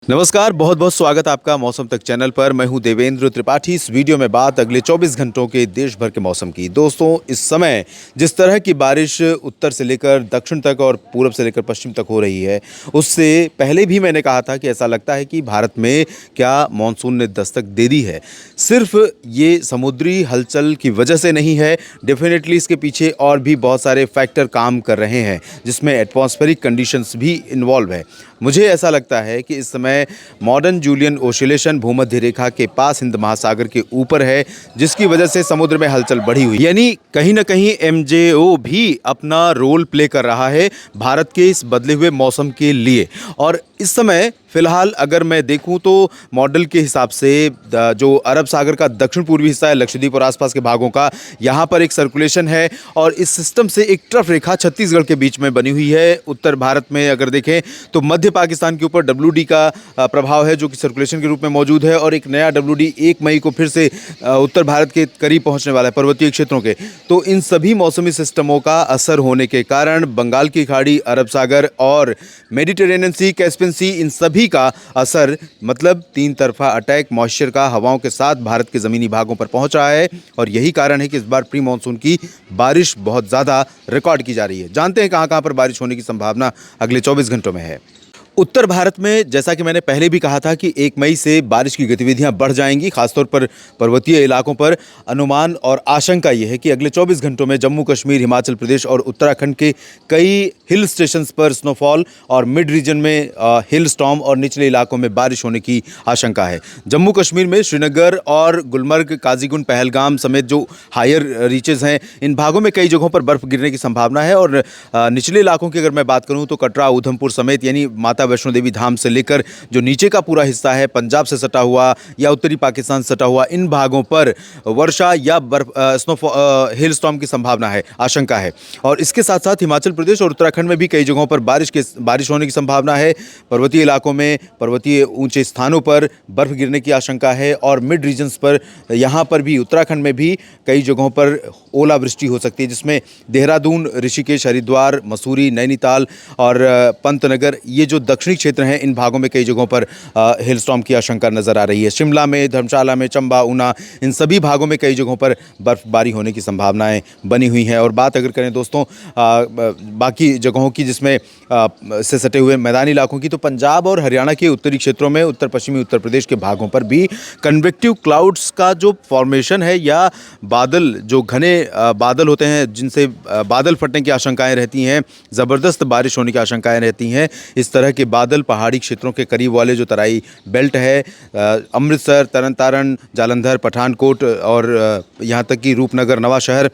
नमस्कार, बहुत बहुत स्वागत आपका मौसम तक चैनल पर। मैं हूं देवेंद्र त्रिपाठी। इस वीडियो में बात अगले 24 घंटों के देश भर के मौसम की। दोस्तों, इस समय जिस तरह की बारिश उत्तर से लेकर दक्षिण तक और पूरब से लेकर पश्चिम तक हो रही है, उससे पहले भी मैंने कहा था कि ऐसा लगता है कि भारत में क्या मानसून ने दस्तक दे दी है। सिर्फ ये समुद्री हलचल की वजह से नहीं है, डेफिनेटली इसके पीछे और भी बहुत सारे फैक्टर काम कर रहे हैं, जिसमें एटमॉस्फेरिक कंडीशंस भी इन्वॉल्व है। मुझे ऐसा लगता है कि इस समय मॉडर्न जूलियन ओसिलेशन भूमध्य रेखा के पास हिंद महासागर के ऊपर है, जिसकी वजह से समुद्र में हलचल बढ़ी हुई, यानी कहीं ना कहीं एमजेओ भी अपना रोल प्ले कर रहा है भारत के इस बदले हुए मौसम के लिए। और इस समय फिलहाल अगर मैं देखूं तो मॉडल के हिसाब से जो अरब सागर का दक्षिण पूर्वी हिस्सा है, लक्षद्वीप और आसपास के भागों का, यहाँ पर एक सर्कुलेशन है और इस सिस्टम से एक ट्रफ रेखा छत्तीसगढ़ के बीच में बनी हुई है। उत्तर भारत में अगर देखें तो मध्य पाकिस्तान के ऊपर WD का प्रभाव है, जो कि सर्कुलेशन के रूप में मौजूद है, और एक नया WD 1 मई को फिर से उत्तर भारत के करीब पहुंचने वाला है, पर्वतीय क्षेत्रों के। तो इन सभी मौसमी सिस्टमों का असर होने के कारण बंगाल की खाड़ी, अरब सागर और मेडिटेरेनियन सी, कैस्पियन सी, इन सभी का असर, मतलब तीन तरफा अटैक मॉइस्चर का हवाओं के साथ भारत के ज़मीनी भागों पर पहुंच रहा है। और यही कारण है कि इस बार प्री मानसून की बारिश बहुत ज़्यादा रिकॉर्ड की जा रही है। जानते हैं कहां कहां पर बारिश होने की संभावना अगले 24 घंटों में है। उत्तर भारत में, जैसा कि मैंने पहले भी कहा था, कि 1 मई से बारिश की गतिविधियां बढ़ जाएंगी, खासतौर पर पर्वतीय इलाकों पर। अनुमान और आशंका यह है कि अगले 24 घंटों में जम्मू कश्मीर, हिमाचल प्रदेश और उत्तराखंड के कई हिल स्टेशंस पर स्नोफॉल और मिड रीजन में हिल स्टॉर्म और निचले इलाकों में बारिश होने की आशंका है। जम्मू कश्मीर में श्रीनगर और गुलमर्ग, काजीगुंड, पहलगाम समेत जो हायर रीचेज हैं, इन भागों में कई जगहों पर बर्फ गिरने की संभावना है। और निचले इलाकों की अगर मैं बात करूं तो कटरा, उधमपुर समेत, यानी माता वैष्णो देवी धाम से लेकर जो नीचे का पूरा हिस्सा है, पंजाब से सटा हुआ या उत्तरी पाकिस्तान से सटा हुआ, इन भागों पर वर्षा या बर्फ हिल स्टॉर्म की संभावना है, आशंका है। और इसके साथ साथ हिमाचल प्रदेश और उत्तराखंड में भी कई जगहों पर बारिश होने की संभावना है। पर्वतीय इलाकों में, पर्वतीय ऊंचे स्थानों पर बर्फ गिरने की आशंका है। और मिड रीजन्स पर, यहाँ पर भी, उत्तराखंड में भी कई जगहों पर ओलावृष्टि हो सकती है, जिसमें देहरादून, ऋषिकेश, हरिद्वार, मसूरी, नैनीताल और पंतनगर, ये जो दक्षिणी क्षेत्र हैं, इन भागों में कई जगहों पर हिल स्टॉर्म की आशंका नजर आ रही है। शिमला में, धर्मशाला में, चंबा, ऊना, इन सभी भागों में कई जगहों पर बर्फबारी होने की संभावनाएं बनी हुई हैं। और बात अगर करें दोस्तों बाकी जगहों की, जिसमें से सटे हुए मैदानी इलाकों की, तो पंजाब और हरियाणा के उत्तरी क्षेत्रों में, उत्तर पश्चिमी उत्तर प्रदेश के भागों पर भी कन्वेक्टिव क्लाउड्स का जो फॉर्मेशन है, या बादल, जो घने बादल होते हैं जिनसे बादल फटने की आशंकाएं रहती हैं, ज़बरदस्त बारिश होने की आशंकाएं रहती हैं, इस तरह के बादल पहाड़ी क्षेत्रों के करीब वाले जो तराई बेल्ट है, अमृतसर, तरन तारण, जालंधर, पठानकोट और यहाँ तक कि रूपनगर, नवा शहर,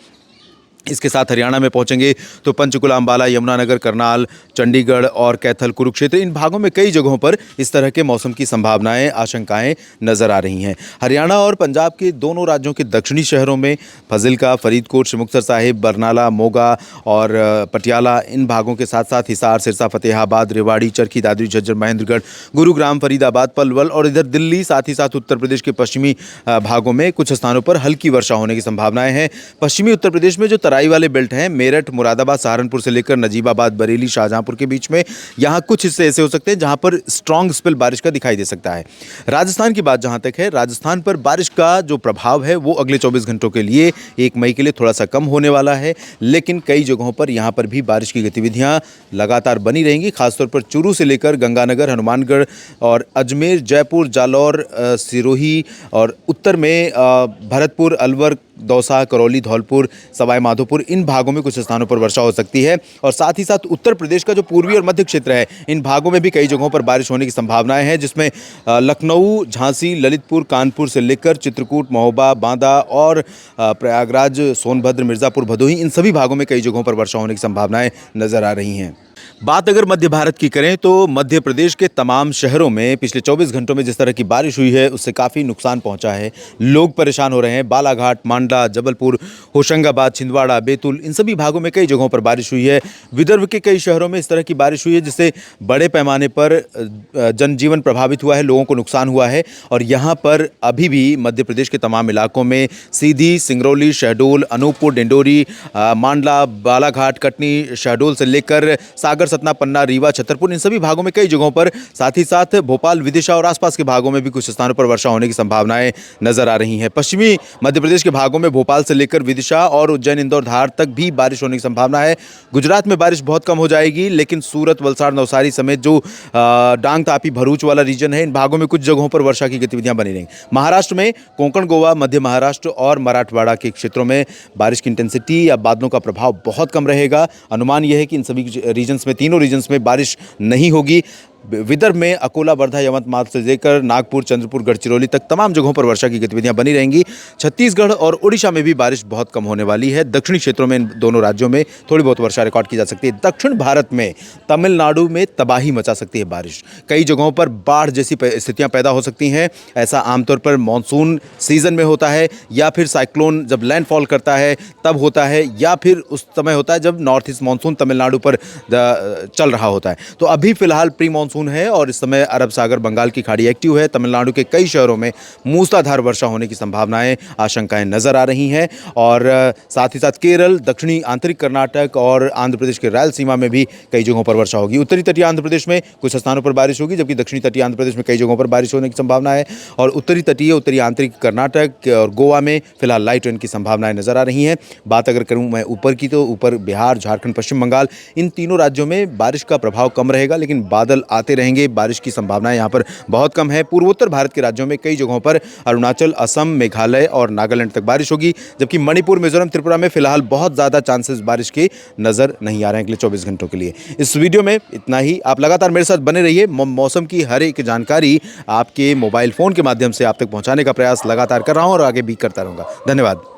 इसके साथ हरियाणा में पहुंचेंगे तो पंचकुला, अंबाला, यमुनानगर, करनाल, चंडीगढ़ और कैथल, कुरुक्षेत्र, इन भागों में कई जगहों पर इस तरह के मौसम की संभावनाएं, आशंकाएं नजर आ रही हैं। हरियाणा और पंजाब के दोनों राज्यों के दक्षिणी शहरों में, फजिल्का, फरीदकोट, मुक्तसर साहिब, बरनाला, मोगा और पटियाला, इन भागों के साथ साथ हिसार, सिरसा, फतेहाबाद, रेवाड़ी, चरखी, दादरी, झज्जर, महेंद्रगढ़, गुरुग्राम, फरीदाबाद, पलवल और इधर दिल्ली, साथ ही साथ उत्तर प्रदेश के पश्चिमी भागों में कुछ स्थानों पर हल्की वर्षा होने की संभावनाएं हैं। पश्चिमी उत्तर प्रदेश में जो तराई वाले बेल्ट हैं, मेरठ, मुरादाबाद, सहारनपुर से लेकर नजीबाबाद, बरेली, शाहजहांपुर के बीच में, यहां कुछ हिस्से ऐसे हो सकते हैं जहां पर स्ट्रॉन्ग स्पेल बारिश का दिखाई दे सकता है। राजस्थान की बात जहां तक है, राजस्थान पर बारिश का जो प्रभाव है वो अगले 24 घंटों के लिए, 1 मई के लिए, थोड़ा सा कम होने वाला है। लेकिन कई जगहों पर यहां पर भी बारिश की गतिविधियां लगातार बनी रहेंगी, खासतौर पर चूरू से लेकर गंगानगर, हनुमानगढ़ और अजमेर, जयपुर, जालौर, सिरोही, और उत्तर में भरतपुर, अलवर, दौसा, करौली, धौलपुर, सवाई माधोपुर, इन भागों में कुछ स्थानों पर वर्षा हो सकती है। और साथ ही साथ उत्तर प्रदेश का जो पूर्वी और मध्य क्षेत्र है, इन भागों में भी कई जगहों पर बारिश होने की संभावनाएं हैं, जिसमें लखनऊ, झांसी, ललितपुर, कानपुर से लेकर चित्रकूट, महोबा, बांदा और प्रयागराज, सोनभद्र, मिर्ज़ापुर, भदोही, इन सभी भागों में कई जगहों पर वर्षा होने की संभावनाएं नजर आ रही हैं। बात अगर मध्य भारत की करें तो मध्य प्रदेश के तमाम शहरों में पिछले 24 घंटों में जिस तरह की बारिश हुई है, उससे काफ़ी नुकसान पहुंचा है। लोग परेशान हो रहे हैं। बालाघाट, मांडला, जबलपुर, होशंगाबाद, छिंदवाड़ा, बैतूल, इन सभी भागों में कई जगहों पर बारिश हुई है। विदर्भ के कई शहरों में इस तरह की बारिश हुई है जिससे बड़े पैमाने पर जनजीवन प्रभावित हुआ है, लोगों को नुकसान हुआ है। और यहाँ पर अभी भी मध्य प्रदेश के तमाम इलाकों में सीधी, सिंगरौली, शहडोल, अनूपपुर, डिंडोरी, मांडला, बालाघाट, कटनी, शहडोल से लेकर सागर सागर, सतना, पन्ना, रीवा, छतरपुर, इन सभी भागों में कई जगहों पर, साथ ही साथ भोपाल, विदिशा और आसपास के भागों में भी कुछ स्थानों पर वर्षा होने की संभावनाएं नजर आ रही हैं। पश्चिमी मध्य प्रदेश के भागों में भोपाल से लेकर विदिशा और उज्जैन, इंदौर, धार तक भी बारिश होने की संभावना है। गुजरात में बारिश बहुत कम हो जाएगी, लेकिन सूरत, वलसाड़, नवसारी समेत जो डांग, तापी, भरूच वाला रीजन है, इन भागों में कुछ जगहों पर वर्षा की गतिविधियां बनी रहेंगी। महाराष्ट्र में कोंकण, गोवा, मध्य महाराष्ट्र और मराठवाड़ा के क्षेत्रों में बारिश की इंटेंसिटी या बादलों का प्रभाव बहुत कम रहेगा। अनुमान यह है कि इन सभी रीजन्स में, तीनों रीजन्स में बारिश नहीं होगी। विदर्भ में अकोला, वर्धा, यवतमाल से लेकर नागपुर, चंद्रपुर, गढ़चिरौली तक तमाम जगहों पर वर्षा की गतिविधियां बनी रहेंगी। छत्तीसगढ़ और ओडिशा में भी बारिश बहुत कम होने वाली है। दक्षिणी क्षेत्रों में, इन दोनों राज्यों में थोड़ी बहुत वर्षा रिकॉर्ड की जा सकती है। दक्षिण भारत में, तमिलनाडु में तबाही मचा सकती है बारिश। कई जगहों पर बाढ़ जैसी स्थितियां पैदा हो सकती हैं। ऐसा आमतौर पर मानसून सीजन में होता है, या फिर साइक्लोन जब लैंडफॉल करता है तब होता है, या फिर उस समय होता है जब नॉर्थ ईस्ट मानसून तमिलनाडु पर चल रहा होता है। तो अभी फिलहाल प्री मानसून है और इस समय अरब सागर, बंगाल की खाड़ी एक्टिव है। तमिलनाडु के कई शहरों में मूसलाधार वर्षा होने की संभावनाएं, आशंकाएं नजर आ रही हैं। और साथ ही साथ केरल, दक्षिणी आंतरिक कर्नाटक और आंध्र प्रदेश के रायलसीमा में भी कई जगहों पर वर्षा होगी। उत्तरी तटीय आंध्र प्रदेश में कुछ स्थानों पर बारिश होगी, जबकि दक्षिणी तटीय आंध्र प्रदेश में कई जगहों पर बारिश होने की संभावना है। और उत्तरी तटीय, उत्तरी आंतरिक कर्नाटक और गोवा में फिलहाल लाइट रेन की संभावनाएं नजर आ रही हैं। बात अगर करूं मैं ऊपर की, तो ऊपर बिहार, झारखंड, पश्चिम बंगाल, इन तीनों राज्यों में बारिश का प्रभाव कम रहेगा, लेकिन बादल आते रहेंगे। बारिश की संभावनाएं यहां पर बहुत कम है। पूर्वोत्तर भारत के राज्यों में कई जगहों पर, अरुणाचल, असम, मेघालय और नागालैंड तक बारिश होगी, जबकि मणिपुर, मिजोरम, त्रिपुरा में फिलहाल बहुत ज्यादा चांसेस बारिश के नजर नहीं आ रहे हैं अगले 24 घंटों के लिए। इस वीडियो में इतना ही। आप लगातार मेरे साथ बने रहिए। मौसम की हर एक जानकारी आपके मोबाइल फोन के माध्यम से आप तक पहुंचाने का प्रयास लगातार कर रहा हूं और आगे भी करता रहूंगा। धन्यवाद।